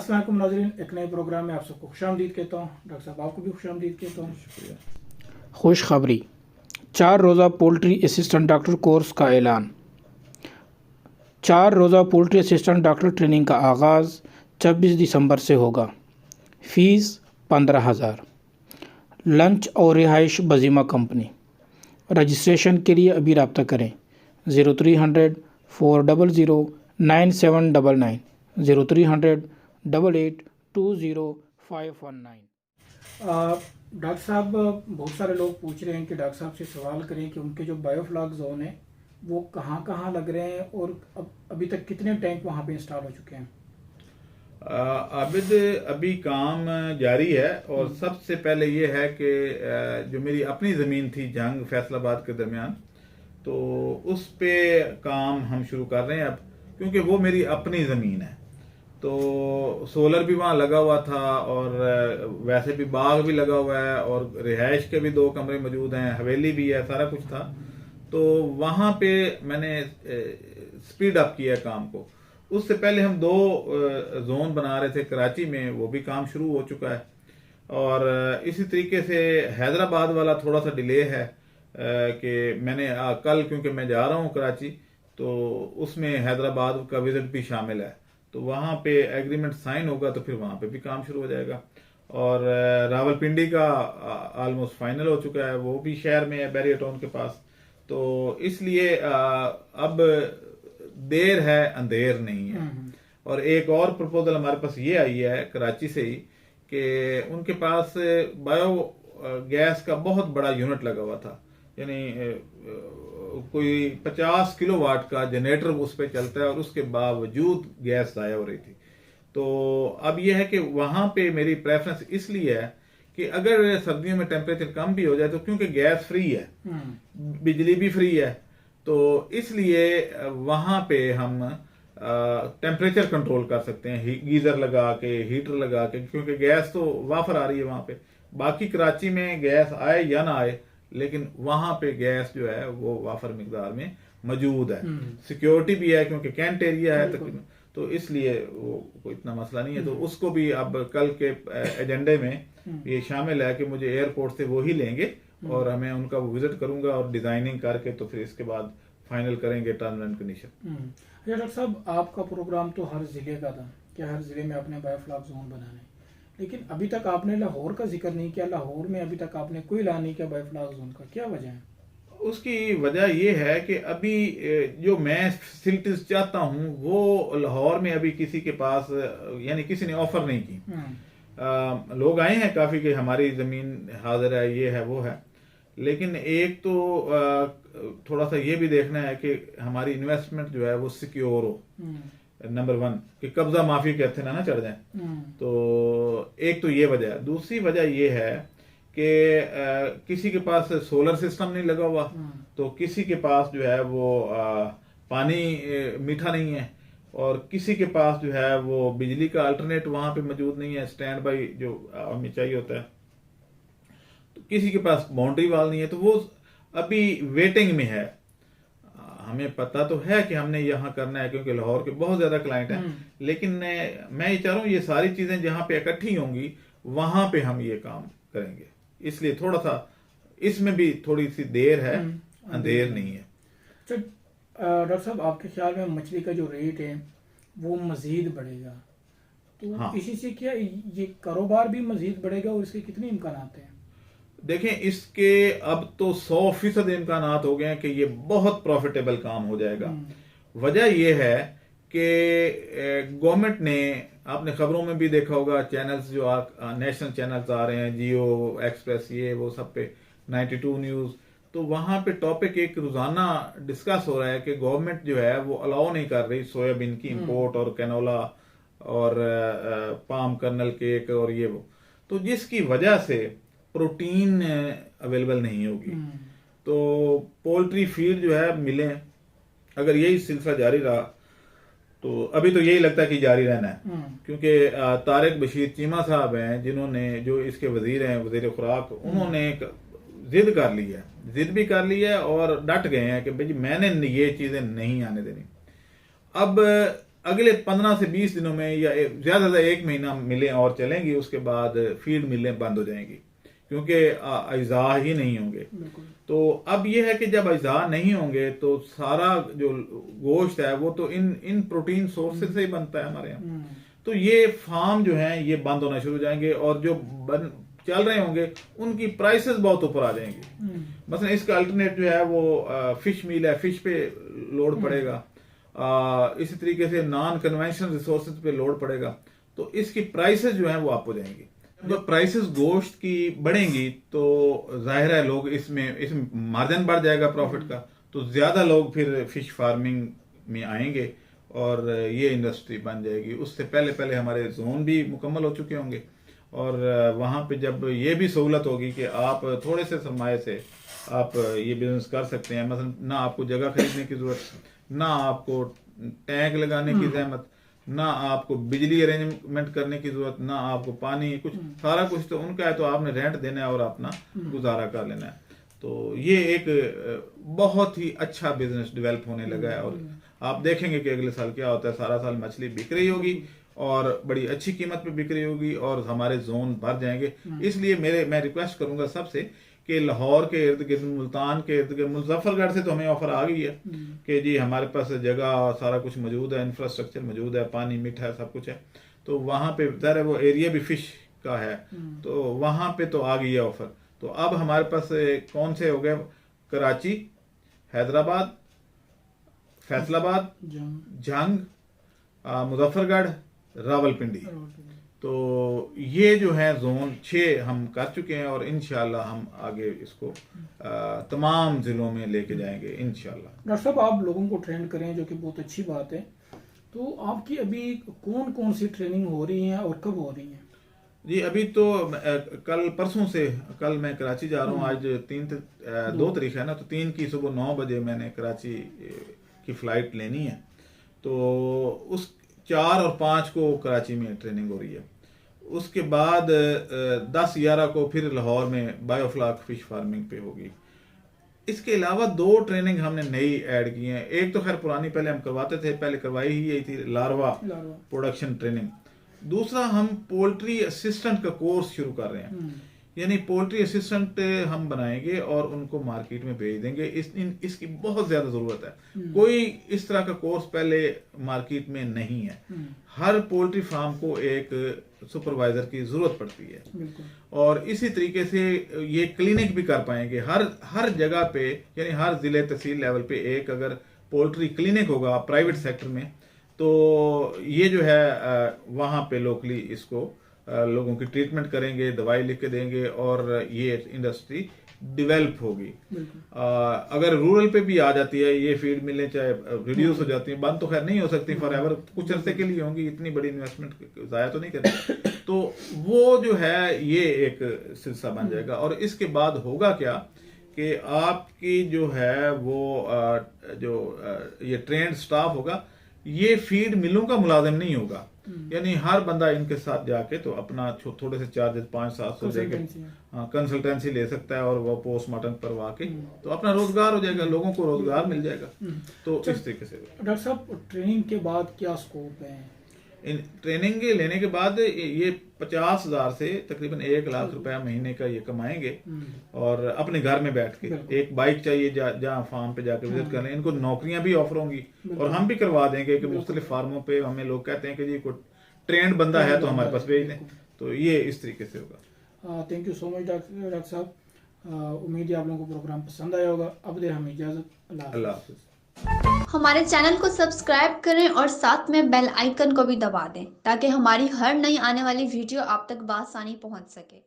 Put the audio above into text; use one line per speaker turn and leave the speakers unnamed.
अस्सलाम वालेकुम नाज़रीन, एक नए प्रोग्राम में आप सबको खुशामदीद कहता हूँ। डॉक्टर साहब आपको भी खुशामदीद कहता हूँ। शुक्रिया।
खुशखबरी, 4 रोज़ा पोल्ट्री असिस्टेंट डॉक्टर कोर्स का ऐलान। 4 रोज़ा पोल्ट्री असिस्टेंट डॉक्टर ट्रेनिंग का आगाज़ 26 दिसंबर से होगा। फ़ीस 15,000। लंच और रिहाइश बजीमा कंपनी। रजिस्ट्रेशन के लिए अभी रब्ता करें 0300 400 9799 0300 88 20519।
डॉक्टर साहब, बहुत सारे लोग पूछ रहे हैं कि डॉक्टर साहब से सवाल करें कि उनके जो बायोफ्लॉक जोन है वो कहाँ कहाँ लग रहे हैं और अभी तक कितने टैंक वहाँ पे इंस्टॉल हो चुके हैं।
आबिद, अभी काम जारी है और सबसे पहले ये है कि जो मेरी अपनी ज़मीन थी जंग फैसलाबाद के दरमियान, तो उस पे काम हम शुरू कर रहे हैं अब, क्योंकि वो मेरी अपनी ज़मीन है। तो सोलर भी वहाँ लगा हुआ था और वैसे भी बाग भी लगा हुआ है और रिहाइश के भी 2 कमरे मौजूद हैं, हवेली भी है, सारा कुछ था। तो वहाँ पे मैंने स्पीड अप किया काम को। उससे पहले हम 2 जोन बना रहे थे कराची में, वो भी काम शुरू हो चुका है। और इसी तरीके से हैदराबाद वाला थोड़ा सा डिले है कि मैंने कल, क्योंकि मैं जा रहा हूँ कराची, तो उसमें हैदराबाद का विजिट भी शामिल है। तो वहाँ पे एग्रीमेंट साइन होगा तो फिर वहाँ पे भी काम शुरू हो जाएगा। और रावलपिंडी का ऑलमोस्ट फाइनल हो चुका है, वो भी शहर में है, बैरियर टाउन के पास। तो इसलिए अब देर है, अंधेर नहीं है। और एक और प्रपोजल हमारे पास ये आई है कराची से ही कि उनके पास बायो गैस का बहुत बड़ा यूनिट लगा हुआ था, यानी कोई 50 किलोवाट का जनरेटर उस पर चलता है और उसके बावजूद गैस ज़ाया हो रही थी। तो अब यह है कि वहां पे मेरी प्रेफरेंस इसलिए है कि अगर सर्दियों में टेम्परेचर कम भी हो जाए तो क्योंकि गैस फ्री है, बिजली भी फ्री है, तो इसलिए वहां पे हम टेम्परेचर कंट्रोल कर सकते हैं गीजर लगा के, हीटर लगा के, क्योंकि गैस तो वाफर आ रही है वहां पे। बाकी कराची में गैस आए या ना आए, लेकिन वहां पे गैस जो है वो वाफर मिकदार में मौजूद है। सिक्योरिटी भी है क्योंकि कैंट एरिया है तकरीबन, तो इसलिए वो कोई इतना मसला नहीं है। तो उसको भी अब कल के एजेंडे में ये शामिल है कि मुझे एयरपोर्ट से वो ही लेंगे और हमें उनका विजिट करूंगा और डिजाइनिंग करके तो फिर इसके बाद फाइनल करेंगे टर्म एंड कंडीशन।
अच्छा डॉक्टर साहब, आपका प्रोग्राम तो हर जिले का था कि हर जिले में आपने बायोफ्लॉक जोन बनाना है, लेकिन अभी तक आपने लाहौर का जिक्र नहीं किया। लाहौर में अभी तक आपने कोई ऐलान नहीं किया बायोफ्लॉक जोन का, क्या वजह है?
उसकी वजह यह है कि अभी जो मैं फैसिलिटीज चाहता हूं वो लाहौर में अभी किसी के पास, यानी किसी ने ऑफर नहीं की। लोग आए हैं काफी कि हमारी जमीन हाजिर है, ये है वो है, लेकिन एक तो थोड़ा सा ये भी देखना है कि हमारी इन्वेस्टमेंट जो है वो सिक्योर हो, नंबर 1, कि कब्जा माफी के हथे ना चढ़ जाए। तो एक तो ये वजह है। दूसरी वजह ये है कि किसी के पास सोलर सिस्टम नहीं लगा हुआ, तो किसी के पास जो है वो पानी मीठा नहीं है, और किसी के पास जो है वो बिजली का अल्टरनेट वहां पे मौजूद नहीं है, स्टैंड बाई जो हमें चाहिए होता है। तो किसी के पास बाउंड्री वाल नहीं है, तो वो अभी वेटिंग में है। हमें पता तो है कि हमने यहाँ करना है क्योंकि लाहौर के बहुत ज्यादा क्लाइंट हैं, लेकिन मैं ये चाह रहा हूँ ये सारी चीजें जहां पे इकट्ठी होंगी वहां पे हम ये काम करेंगे। इसलिए थोड़ा सा इसमें भी थोड़ी सी देर है, अंधेर नहीं है।
तो डॉक्टर साहब, आपके ख्याल में मछली का जो रेट है वो मजीद बढ़ेगा, तो
हाँ,
इसी से क्या ये कारोबार भी मजीद बढ़ेगा और इसके कितने इम्कान हैं?
देखें, इसके अब तो 100% इम्कान हो गए हैं कि ये बहुत प्रॉफिटेबल काम हो जाएगा। वजह यह है कि गवर्नमेंट ने, आपने खबरों में भी देखा होगा, चैनल्स जो नेशनल चैनल्स आ रहे हैं, जियो एक्सप्रेस, ये वो सब पे 92 न्यूज, तो वहां पे टॉपिक एक रोजाना डिस्कस हो रहा है कि गवर्नमेंट जो है वो अलाउ नहीं कर रही सोयाबीन की इंपोर्ट और कैनोला और पाम कर्नल केक और ये वो, तो जिसकी वजह से प्रोटीन अवेलेबल नहीं होगी। तो पोल्ट्री फीड जो है मिले, अगर यही सिलसिला जारी रहा तो अभी तो यही लगता है कि जारी रहना है, क्योंकि तारिक बशीर चीमा साहब हैं जिन्होंने, जो इसके वजीर हैं, वजीर खुराक, उन्होंने जिद कर ली है, जिद भी कर ली है और डट गए हैं कि भाई मैंने ये चीजें नहीं आने देनी। अब अगले 15 से 20 दिनों में या ज़्यादा से ज़्यादा 1 महीना मिलें और चलेंगी, उसके बाद फीड मिलें बंद हो जाएंगी क्योंकि अज्जा ही नहीं होंगे। तो अब ये है कि जब अज्जा नहीं होंगे तो सारा जो गोश्त है वो तो इन प्रोटीन सोर्सेज से ही बनता है हमारे यहाँ। तो ये फार्म जो है ये बंद होना शुरू हो जाएंगे और जो चल रहे होंगे उनकी प्राइसेस बहुत ऊपर आ जाएंगी। मसलन इसका अल्टरनेट जो है वो फिश मील है, फिश पे लोड पड़ेगा, इसी तरीके से नॉन कन्वेंशनल रिसोर्सेज पे लोड पड़ेगा, तो इसकी प्राइसेस जो है वो अप हो जाएंगी। जब प्राइसेस गोश्त की बढ़ेंगी तो जाहिर है लोग इसमें मार्जिन बढ़ जाएगा प्रॉफिट का, तो ज्यादा लोग फिर फिश फार्मिंग में आएंगे और ये इंडस्ट्री बन जाएगी। उससे पहले पहले हमारे जोन भी मुकम्मल हो चुके होंगे और वहां पे जब ये भी सहूलत होगी कि आप थोड़े से सरमाए से आप ये बिजनेस कर सकते हैं। मतलब ना आपको जगह खरीदने की जरूरत, ना आपको टैंक लगाने की जहमत, ना आपको बिजली अरेंजमेंट करने की जरूरत, ना आपको पानी, कुछ सारा कुछ तो उनका है, तो आपने रेंट देना है और अपना गुजारा कर लेना है। तो ये एक बहुत ही अच्छा बिजनेस डेवलप होने लगा है और आप देखेंगे कि अगले साल क्या होता है। सारा साल मछली बिक रही होगी और बड़ी अच्छी कीमत पे बिक रही होगी और हमारे जोन भर जाएंगे। इसलिए मैं रिक्वेस्ट करूंगा सबसे कि लाहौर के इर्द गिर्द, मुल्तान के इर्द गिर्द, मुजफ्फरगढ़ से तो हमें ऑफर आ गई है कि जी हमारे पास जगह सारा कुछ मौजूद है, इंफ्रास्ट्रक्चर मौजूद है, पानी मीठा है, सब कुछ है। तो वहां पे ज़रा वो एरिया भी फिश का है, तो वहां पे तो आ गई है ऑफर। तो अब हमारे पास कौन से हो गए, कराची, हैदराबाद, फैसलाबाद, जंग, मुजफ्फरगढ़, रावलपिंडी, तो ये जो है जोन 6 हम कर चुके हैं और इंशाल्लाह हम आगे इसको तमाम जिलों में लेके जाएंगे इंशाल्लाह।
डॉक्टर साहब, आप लोगों को ट्रेन करें जो कि बहुत अच्छी बात है, तो आपकी अभी कौन कौन सी ट्रेनिंग हो रही है और कब हो रही है?
जी अभी तो कल परसों से, कल मैं कराची जा रहा हूँ, आज 2 तारीख है ना, तो 3 की सुबह 9 बजे मैंने कराची की फ्लाइट लेनी है। तो उस 4 और 5 को कराची में ट्रेनिंग हो रही है। उसके बाद 10-11 को फिर लाहौर में बायोफ्लाक फिश फार्मिंग पे होगी। इसके अलावा 2 ट्रेनिंग हमने नई ऐड की हैं। एक तो खैर पुरानी पहले हम करवाते थे, पहले करवाई ही यही थी, लार्वा प्रोडक्शन ट्रेनिंग। दूसरा हम पोल्ट्री असिस्टेंट का कोर्स शुरू कर रहे हैं, यानी पोल्ट्री असिस्टेंट हम बनाएंगे और उनको मार्केट में भेज देंगे। इसकी बहुत ज्यादा जरूरत है। कोई इस तरह का कोर्स पहले मार्केट में नहीं है। हर पोल्ट्री फार्म को एक सुपरवाइजर की जरूरत पड़ती है और इसी तरीके से ये क्लिनिक भी कर पाएंगे हर जगह पे, यानी हर जिले तहसील लेवल पे एक अगर पोल्ट्री क्लिनिक होगा प्राइवेट सेक्टर में, तो ये जो है वहां पे लोकली इसको लोगों की ट्रीटमेंट करेंगे, दवाई लिख के देंगे और ये इंडस्ट्री डेवलप होगी। अगर रूरल पे भी आ जाती है ये फीड मिलें, चाहे रिड्यूस हो जाती है, बंद तो खैर नहीं हो सकती फॉर एवर, कुछ अरसे के लिए होंगी, इतनी बड़ी इन्वेस्टमेंट जाया तो नहीं करनी। तो वो जो है ये एक सिलसिला बन जाएगा। और इसके बाद होगा क्या कि आपकी जो है वो ये ट्रेंड स्टाफ होगा, ये फीड मिलों का मुलाजिम नहीं होगा, यानी हर बंदा इनके साथ जाके तो अपना थोड़े से चार्जेस 500-700 देके कंसल्टेंसी ले सकता है और वो पोस्टमार्टम करवा के तो अपना रोजगार हो जाएगा, लोगों को रोजगार मिल जाएगा। तो इस तरीके से।
डॉक्टर साहब, ट्रेनिंग के बाद क्या स्कोप है?
इन ट्रेनिंग लेने के बाद ये 50,000 से तकरीबन 1 लाख रुपया महीने का ये कमाएंगे और अपने घर में बैठ के। एक बाइक चाहिए जहाँ फार्म पे जाकर विजिट करने, इनको नौकरियां भी ऑफर होंगी और हम भी करवा देंगे कि मुख्तलिफ फार्मों पे हमें लोग कहते हैं कि जी कोई ट्रेंड बंदा है तो हमारे पास भेज दें। तो ये इस तरीके से होगा।
Thank you so much doctor साहब, उम्मीद है आप लोगों को प्रोग्राम पसंद आया होगा। अब दे हमें इजाजत, अल्लाह हाफिज़।
हमारे चैनल को सब्सक्राइब करें और साथ में बेल आइकन को भी दबा दें ताकि हमारी हर नई आने वाली वीडियो आप तक बआसानी पहुंच सके।